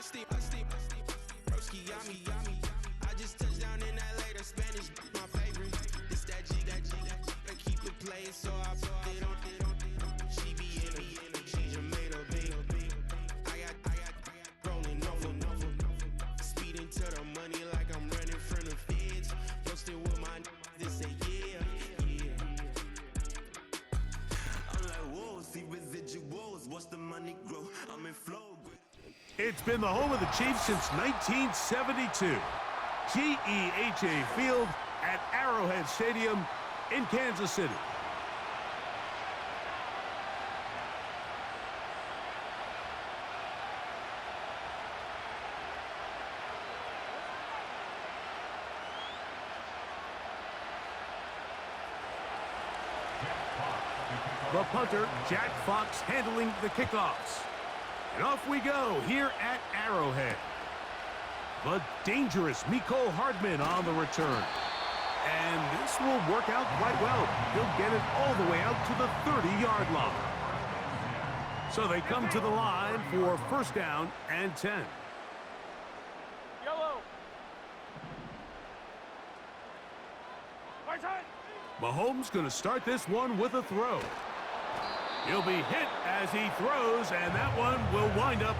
Broski got me. I just touched down in LA, the Spanish, my favorite. This that G. I keep it playing, so I put it on. She be in a she just made a big. I got rolling over. Speeding to the money like I'm running from the feds. Posted with my they say yeah. I'm like, whoa, see residuals, watch the money grow. I'm in flow. It's been the home of the Chiefs since 1972. GEHA Field at Arrowhead Stadium in Kansas City. The punter, Jack Fox, handling the kickoffs. And off we go here at Arrowhead. The dangerous Mecole Hardman on the return. And this will work out quite well. He'll get it all the way out to the 30-yard line. So they come to the line for first down and 10. Yellow. Mahomes going to start this one with a throw. He'll be hit as he throws, and that one will wind up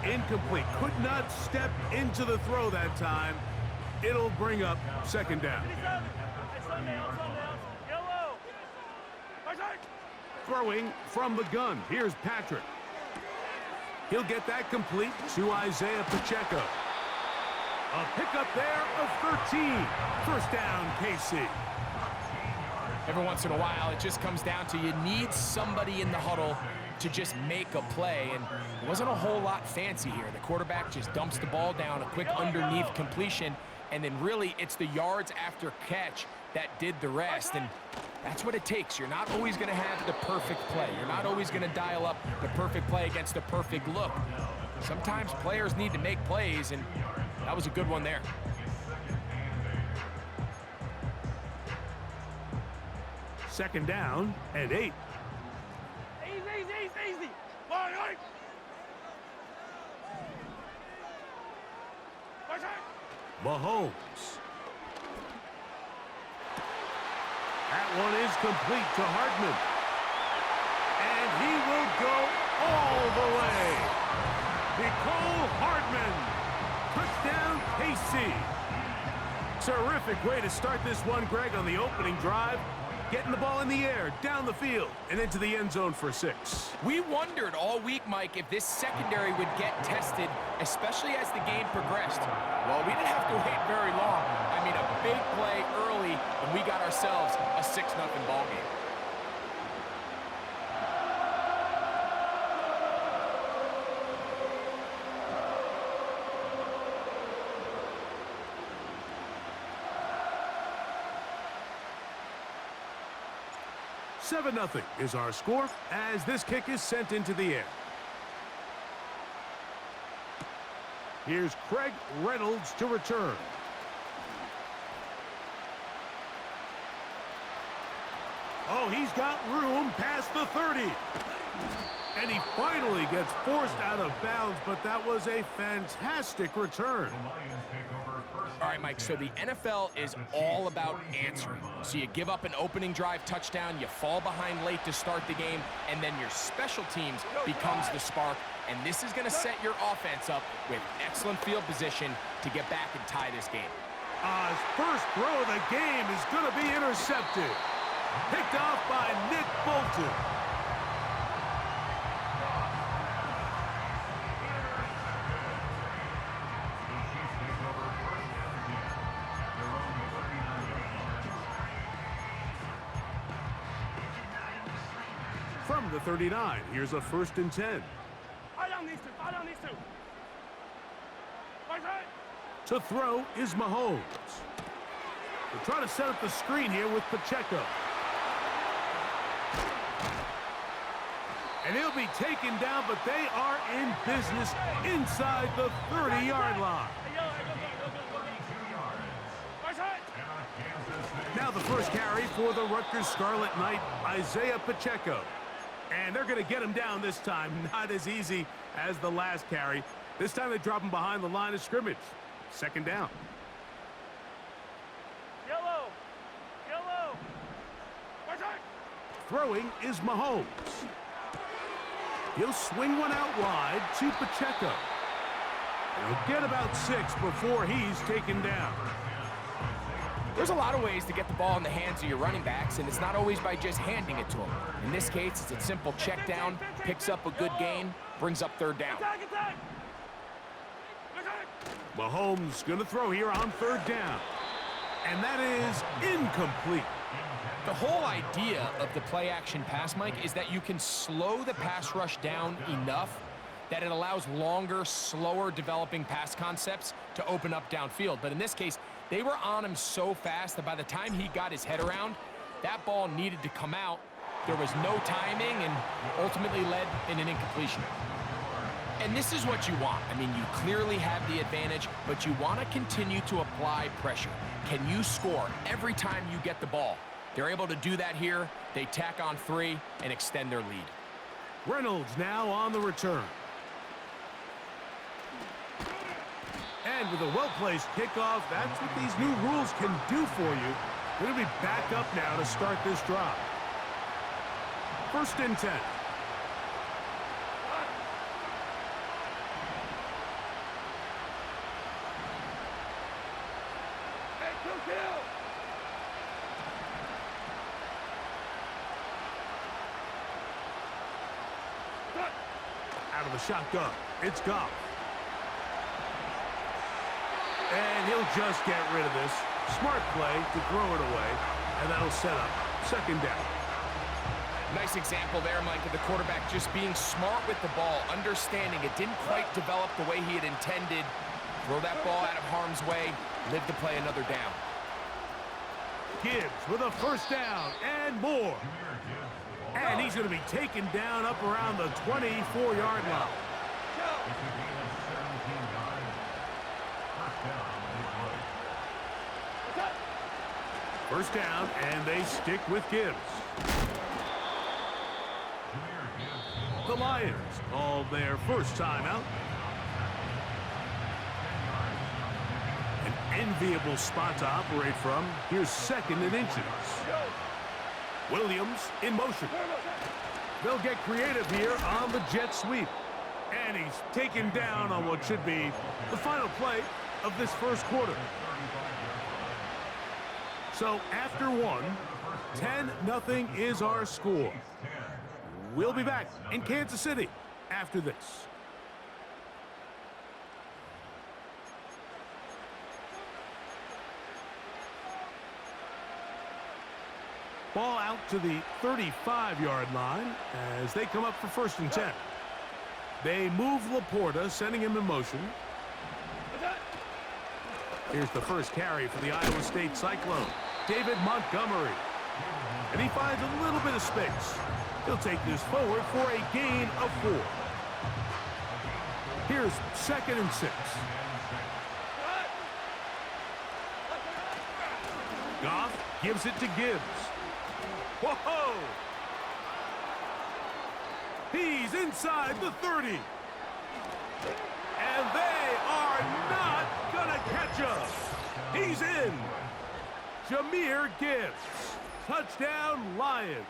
incomplete. Could not step into the throw that time. It'll bring up second down. Throwing from the gun. Here's Patrick. He'll get that complete to Isaiah Pacheco. A pickup there of 13. First down, KC. Every once in a while, it just comes down to you need somebody in the huddle to just make a play, and it wasn't a whole lot fancy here. The quarterback just dumps the ball down, a quick underneath completion, and then really it's the yards after catch that did the rest, and that's what it takes. You're not always going to have the perfect play. You're not always going to dial up the perfect play against the perfect look. Sometimes players need to make plays, and that was a good one there. Second down and 8. Easy. Mahomes. That one is complete to Hardman. And he will go all the way. Mecole Hardman. Touchdown, KC. Terrific way to start this one, Greg, on the opening drive. Getting the ball in the air, down the field, and into the end zone for 6. We wondered all week, Mike, if this secondary would get tested, especially as the game progressed. Well, we didn't have to wait very long. I mean, a big play early, and we got ourselves a 6-0 ball game. Seven 0 is our score as this kick is sent into the air. Here's Craig Reynolds to return. Oh, he's got room past the 30. And he finally gets forced out of bounds, but that was a fantastic return. All right, Mike, so the NFL is all about answering. So you give up an opening drive touchdown, you fall behind late to start the game, and then your special teams becomes the spark. And this is going to set your offense up with excellent field position to get back and tie this game. His first throw of the game is going to be intercepted. Picked off by Nick Bolton. From the 39, here's a 1st and 10. To throw is Mahomes. They're trying to set up the screen here with Pacheco. And he'll be taken down, but they are in business inside the 30-yard line. Now the first carry for the Rutgers Scarlet Knight, Isaiah Pacheco. And they're going to get him down this time. Not as easy as the last carry. This time they drop him behind the line of scrimmage. Second down. Yellow. Yellow. Throwing is Mahomes. He'll swing one out wide to Pacheco. He'll get about 6 before he's taken down. There's a lot of ways to get the ball in the hands of your running backs, and it's not always by just handing it to them. In this case, it's a simple check down, picks up a good gain, brings up third down. Mahomes going to throw here on third down. And that is incomplete. The whole idea of the play-action pass, Mike, is that you can slow the pass rush down enough that it allows longer, slower developing pass concepts to open up downfield. But in this case, they were on him so fast that by the time he got his head around, that ball needed to come out. There was no timing and ultimately led in an incompletion. And this is what you want. I mean, you clearly have the advantage, but you want to continue to apply pressure. Can you score every time you get the ball? They're able to do that here. They tack on 3 and extend their lead. Reynolds now on the return. And with a well-placed kickoff, that's what these new rules can do for you. They're going to be back up now to start this drive. 1st and 10. Out of the shotgun, it's Goff. And he'll just get rid of this. Smart play to throw it away, and that'll set up second down. Nice example there, Mike, of the quarterback just being smart with the ball, understanding it didn't quite develop the way he had intended. Throw that ball out of harm's way, live to play another down. Gibbs with a first down and more. And he's going to be taken down up around the 24-yard line. First down, and they stick with Gibbs. The Lions called their first timeout. An enviable spot to operate from. Here's 2nd and inches. Williams in motion. They'll get creative here on the jet sweep. And he's taken down on what should be the final play of this first quarter. So after 1, 10-0 is our score. We'll be back in Kansas City after this. Ball out to the 35-yard line as they come up for 1st and 10. They move Laporta, sending him in motion. Here's the first carry for the Iowa State Cyclone, David Montgomery. And he finds a little bit of space. He'll take this forward for a gain of 4. Here's 2nd and 6. Goff gives it to Gibbs. Whoa! He's inside the 30. And they are not gonna catch up. He's in. Jahmyr Gibbs. Touchdown, Lions.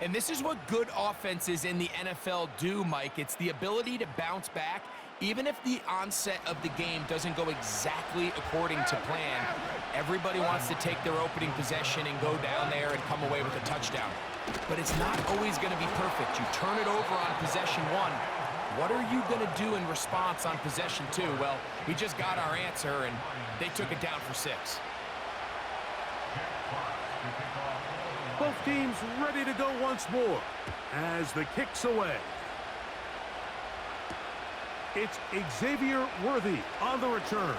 And this is what good offenses in the NFL do, Mike. It's the ability to bounce back, even if the onset of the game doesn't go exactly according to plan. Everybody wants to take their opening possession and go down there and come away with a touchdown. But it's not always going to be perfect. You turn it over on possession 1. What are you going to do in response on possession 2? Well, we just got our answer, and they took it down for 6. Both teams ready to go once more as the kick's away. It's Xavier Worthy on the return.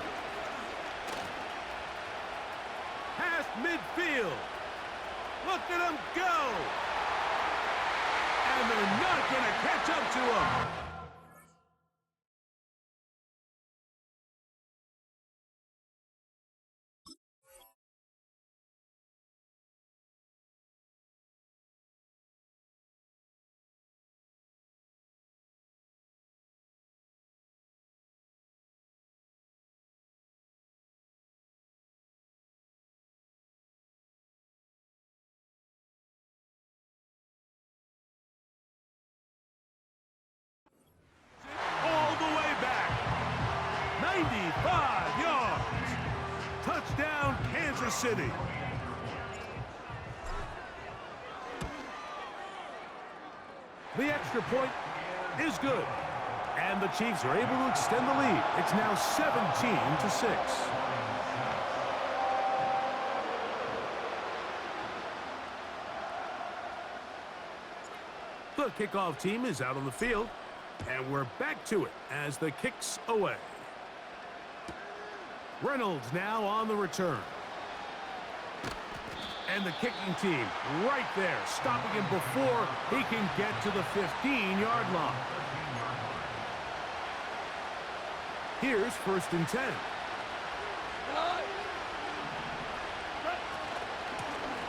Past midfield. Look at him go. And they're not going to catch up to him. Kansas City. The extra point is good. And the Chiefs are able to extend the lead. It's now 17-6. The kickoff team is out on the field, and we're back to it as the kick's away. Reynolds now on the return. And the kicking team right there, stopping him before he can get to the 15-yard line. Here's 1st and 10.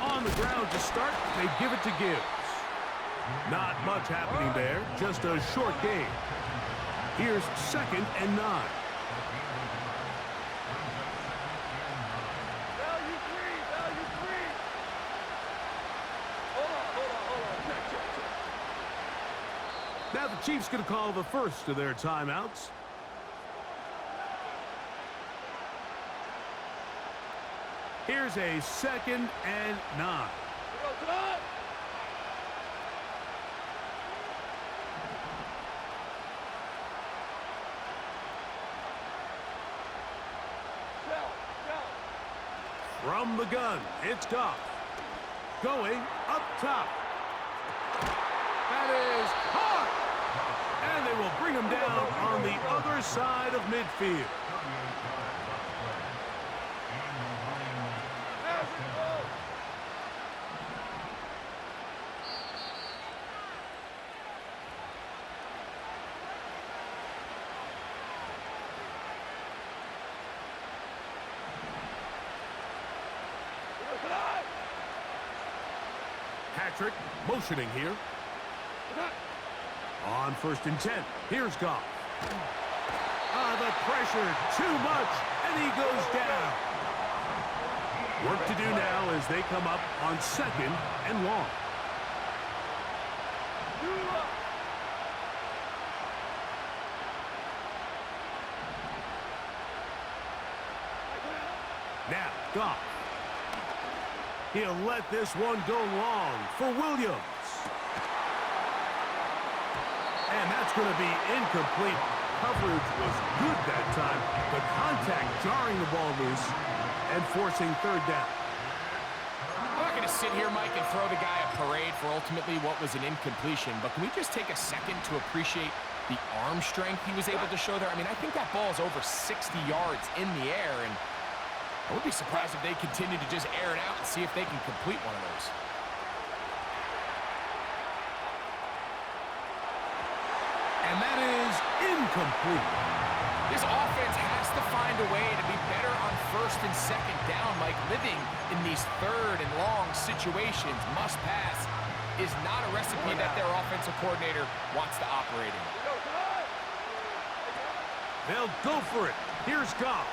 On the ground to start, they give it to Gibbs. Not much happening there, just a short gain. Here's 2nd and 9. Value three. Hold on. Check. Now the Chiefs going to call the first of their timeouts. Here's a 2nd and 9. From the gun, it's Goff. Going up top. That is caught! And they will bring him down on the other side of midfield. Patrick motioning here. On 1st and 10. Here's Goff. The pressure, too much, and he goes down. Work to do now as they come up on 2nd and long. Now, Goff. He'll let this one go long for Williams. And that's going to be incomplete. Coverage was good that time. The contact jarring the ball loose and forcing 3rd down. I'm not going to sit here, Mike, and throw the guy a parade for ultimately what was an incompletion, but can we just take a second to appreciate the arm strength he was able to show there? I mean, I think that ball is over 60 yards in the air, and I would be surprised if they continue to just air it out and see if they can complete one of those. And that is incomplete. This offense has to find a way to be better on 1st and 2nd down. Like, living in these 3rd and long situations, must pass, is not a recipe that their offensive coordinator wants to operate in. They'll go for it. Here's Goff.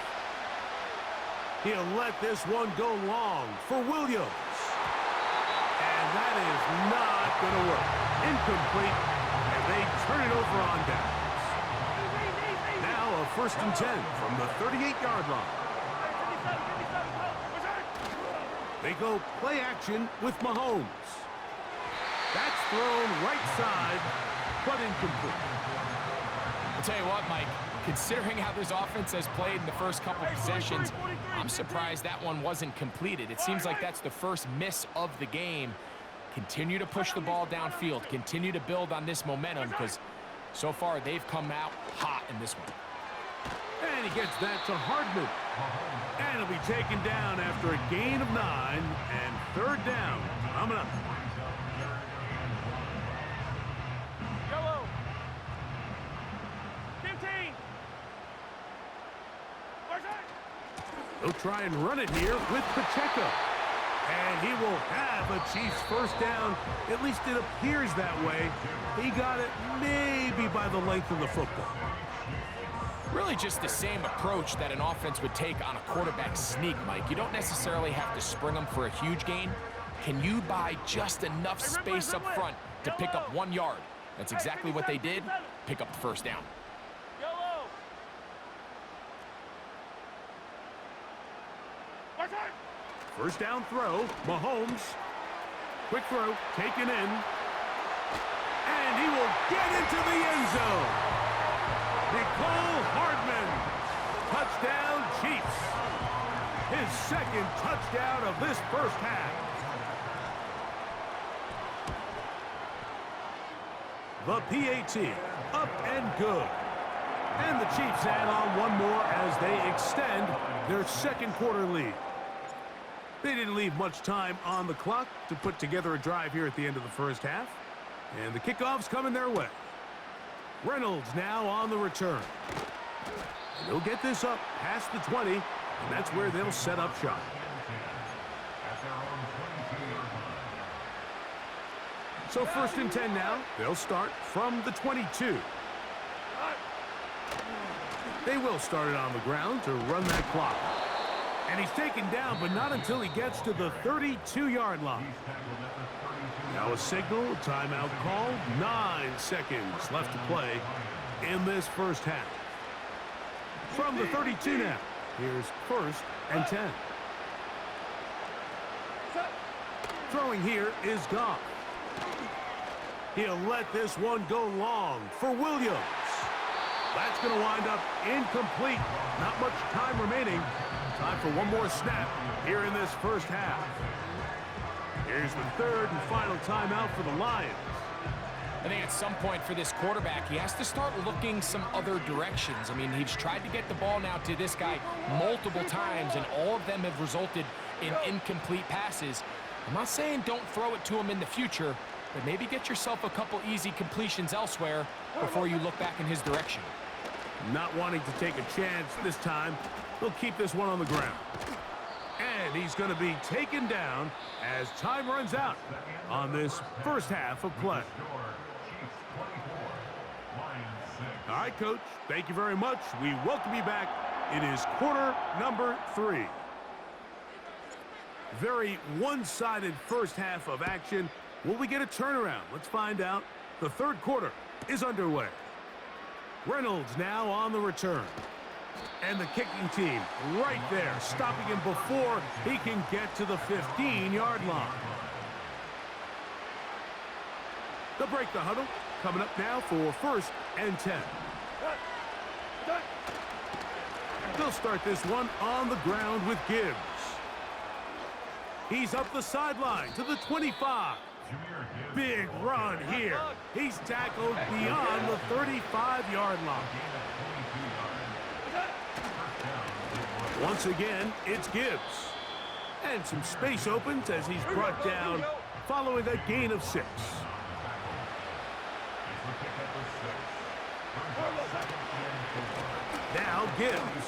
He'll let this one go long for Williams. And that is not going to work. Incomplete, and they turn it over on downs. Now a 1st and 10 from the 38-yard line. They go play action with Mahomes. That's thrown right side, but incomplete. I'll tell you what, Mike, considering how this offense has played in the first couple possessions, I'm surprised that one wasn't completed. It seems like that's the first miss of the game. Continue to push the ball downfield. Continue to build on this momentum, because so far they've come out hot in this one. And he gets that to Hardman. And he'll be taken down after a gain of 9 and 3rd down coming up. Yellow. 15. They'll try and run it here with Pacheco. And he will have a Chiefs 1st down. At least it appears that way. He got it maybe by the length of the football. Really just the same approach that an offense would take on a quarterback sneak, Mike. You don't necessarily have to spring them for a huge gain. Can you buy just enough space up front to pick up 1 yard? That's exactly what they did. Pick up the 1st down. Yellow. First down throw, Mahomes. Quick throw, taken in. And he will get into the end zone. Nicole Hardman. Touchdown, Chiefs. His second touchdown of this first half. The PAT, up and good. And the Chiefs add on one more as they extend their second quarter lead. They didn't leave much time on the clock to put together a drive here at the end of the first half. And the kickoff's coming their way. Reynolds now on the return. And they'll get this up past the 20, and that's where they'll set up shop. So first and 10 now. They'll start from the 22. They will start it on the ground to run that clock. And he's taken down, but not until he gets to the 32-yard line. Now a signal, timeout called. 9 seconds left to play in this first half. From the 32 now, here's first and 10. Throwing here is Goff. He'll let this one go long for Williams. That's going to wind up incomplete. Not much time remaining. Time for one more snap here in this first half. Here's the third and final timeout for the Lions. I think at some point for this quarterback, he has to start looking some other directions. I mean, he's tried to get the ball now to this guy multiple times, and all of them have resulted in incomplete passes. I'm not saying don't throw it to him in the future, but maybe get yourself a couple easy completions elsewhere before you look back in his direction. Not wanting to take a chance this time, he'll keep this one on the ground. And he's going to be taken down as time runs out on this first half of play. All right, Coach, thank you very much. We welcome you back. It is quarter number 3. Very one-sided first half of action. Will we get a turnaround? Let's find out. The third quarter is underway. Reynolds now on the return. And the kicking team right there, stopping him before he can get to the 15-yard line. They'll break the huddle. Coming up now for first and 10. They'll start this one on the ground with Gibbs. He's up the sideline to the 25. Big run here. He's tackled beyond the 35-yard line. Once again, it's Gibbs. And some space opens as he's brought down following a gain of 6. Now Gibbs.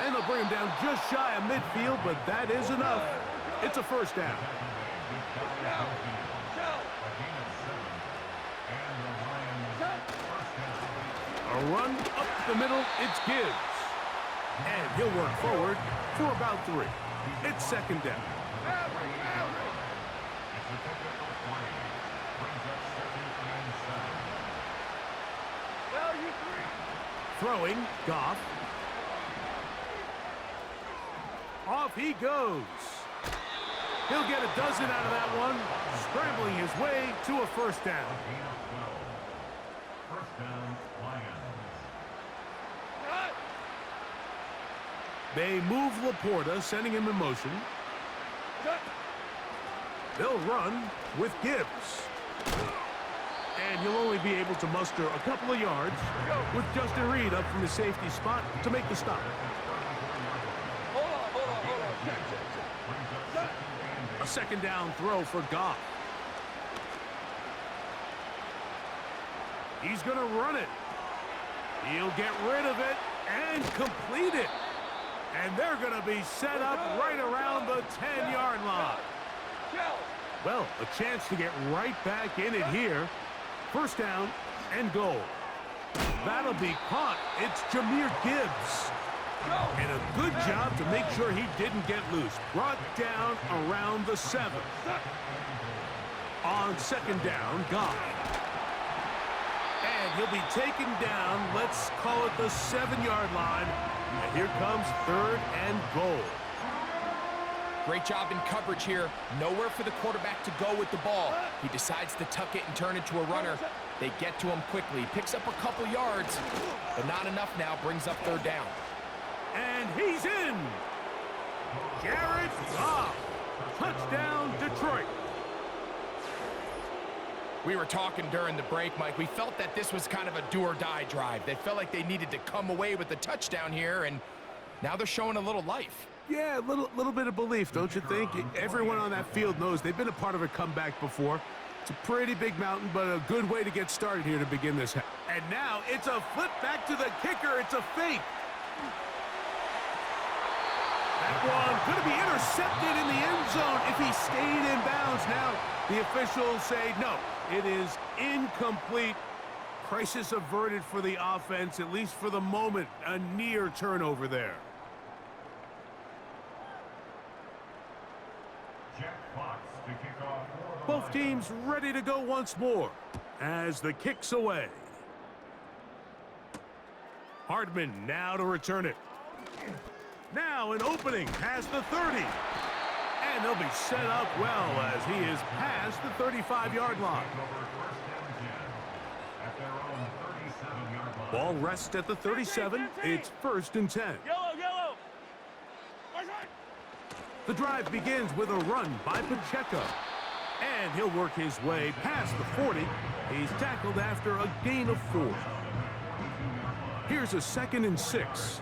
And they'll bring him down just shy of midfield, but that is enough. It's a first down. A run up the middle, it's Gibbs. And he'll work forward for about 3. It's second down. Throwing, Goff. Off he goes. He'll get a dozen out of that one, scrambling his way to a first down. They move Laporta, sending him in motion. They'll run with Gibbs. And he'll only be able to muster a couple of yards with Justin Reed up from the safety spot to make the stop. A second down throw for Goff. He's going to run it. He'll get rid of it and complete it. And they're going to be set up right around the 10-yard line. Well, a chance to get right back in it here. First down and goal. That'll be caught. It's Jahmyr Gibbs. And a good job to make sure he didn't get loose. Brought down around the 7. On second down, Goff. And he'll be taken down, let's call it the 7-yard line. And here comes third and goal. Great job in coverage here. Nowhere for the quarterback to go with the ball. He decides to tuck it and turn into a runner. They get to him quickly. Picks up a couple yards, but not enough now. Brings up third down. And he's in. Jared Goff. Touchdown, Detroit. We were talking during the break, Mike. We felt that this was kind of a do-or-die drive. They felt like they needed to come away with the touchdown here, and now they're showing a little life. Yeah, a little bit of belief, don't you think? Everyone on that field knows they've been a part of a comeback before. It's a pretty big mountain, but a good way to get started here to begin this. And now it's a flip back to the kicker. It's a fake. That one going to be intercepted in the end zone if he stayed in bounds. Now the officials say no, it is incomplete. Crisis averted for the offense, at least for the moment. A near turnover there. Both teams ready to go once more as the kick's away. Hardman now to return it. Now an opening past the 30. And they'll be set up well as he is past the 35-yard line. Ball rests at the 37. It's 1st and 10. Yellow. The drive begins with a run by Pacheco. And he'll work his way past the 40. He's tackled after a gain of 4. Here's a 2nd and 6.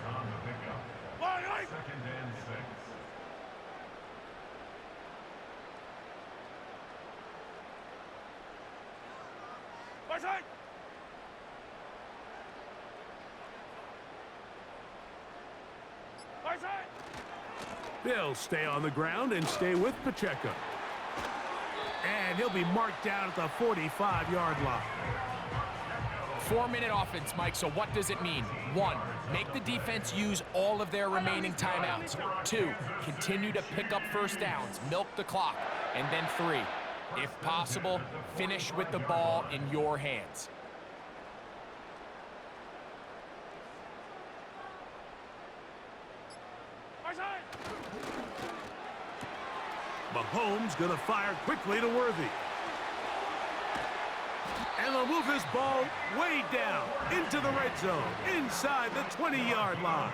They'll stay on the ground and stay with Pacheco. And he'll be marked down at the 45-yard line. 4-minute offense, Mike, so what does it mean? 1, make the defense use all of their remaining timeouts. 2, continue to pick up first downs, milk the clock. And then 3, if possible, finish with the ball in your hands. Mahomes going to fire quickly to Worthy. And they'll move this ball way down into the red zone, inside the 20-yard line.